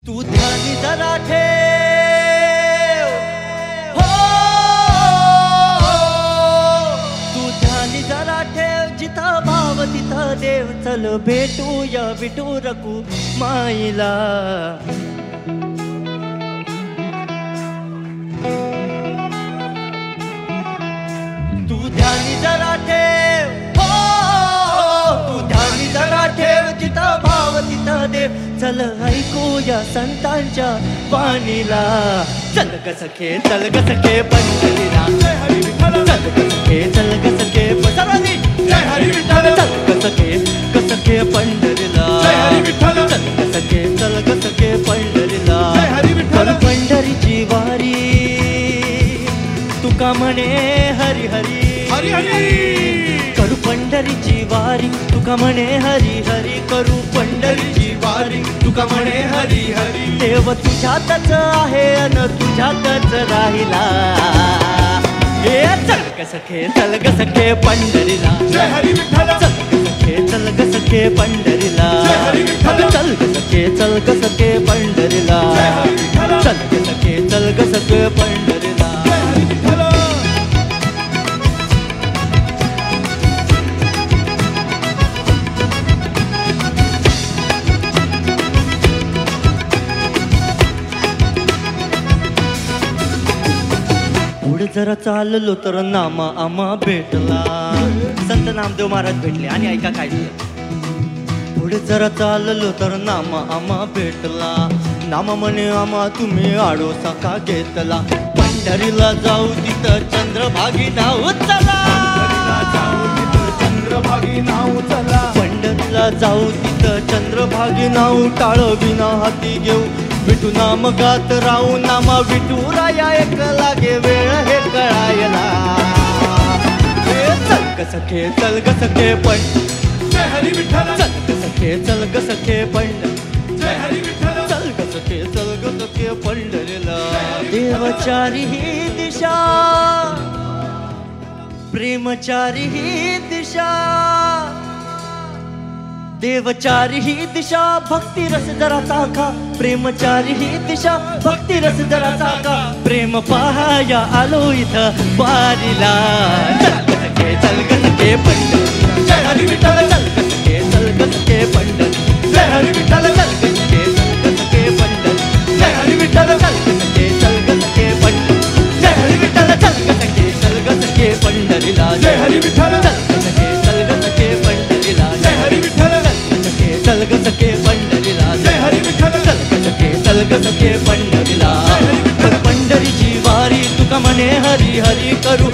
तू ध्यानी जरा ठेव, हो तू ध्यानी जरा ठेव, जिथं भाव तिथं देव. चल भेटूया विठू रकू माईला. तू ध्यानी जरा ठेव, हो तू ध्यानी जरा ठेव, जिथं भाव तिथं देव. चल ऐकूया संतांच्या वाणीला. चल ग सखे, चल ग सखे पंढरीला. जय हरी विठ्ठल. चल ग सखे, चल ग सखे पंढरीला. जय हरी विठ्ठल. चल ग सखे पंढरीला. जय हरी विठ्ठल. चल ग सखे, चल ग सखे पंढरीला. जय हरी विठ्ठल. पंढरीची वारी तुका म्हणे हरी हरी हरी हरी. करू पंढरीची वारी तुका म्हणे हरी हरी. करू पंढरीची वारी तुका म्हणे हरी हरी. देव तुझ्यातच आहे अन तुझ्यातच राहिला. हे चल ग सखे, चल ग सखे पंढरीला. जय हरी विठ्ठल. चल ग सखे, चल ग सखे पंढरीला. जय हरी विठ्ठल. चल ग सखे, चल ग सखे पंढरीला. जय हरी विठ्ठल. चल ग सखे, चल ग सखे पंढरीला. जय हरी विठ्ठल. पुढे जरा चाललो तर नामा आम्हा भेटला. संत नामदेव महाराज भेटले आणि ऐका काय झालं. पुढे जरा चाललो तर नामा आम्हा भेटला. नामा म्हणे आम्हा तुम्ही आडोसा का घेतला. पंढरीला जाऊ तिथं चंद्रभागी नाव चला. चंद्रभागी नाव चला. पंढरीला जाऊ तिथं चंद्रभागी नाव. टाळ विना हाती घेऊ विठू नाम गात राहू. नामा विठू राया एक लागे वेळ हे कळायला. चल ग सखे, चल ग सखे पण. जय हरी विठ्ठल. चल ग सखे, चल ग सखे पंढ. जय हरी विठ्ठल. चल ग सखे, चल ग सखे पंढरीला. देवचारी ही दिशा, प्रेमचारी ही दिशा. देवचारी ही दिशा, भक्ती रस जरा चाखा. प्रेमचारी ही दिशा, भक्ती रस जरा चाखा. प्रेम पहाया आलो इथं वारीला. चल ग सखे, चल ग सखे पंढरीला. जय हरी विठ्ठल. चल ग सखे, चल ग सखे पंढरीला. जय हरी विठ्ठल. चल ग सखे, चल ग सखे पंढरीला. जय हरी विठ्ठल. चल ग सखे, चल ग सखे पंढरीला. जय हरी विठ्ठल. चल ग सखे, चल ग सखे पंढरीला. जय हरी विठ्ठल. चल ग सखे, चल ग सखे पंढरीला. जय हरी विठ्ठल. चल ग सखे पंढरीला. जय हरी विठ्ठल. चल ग सखे, चल ग सखे पंढरीला. पंढरीची वारी तुका म्हणे हरी हरी. करू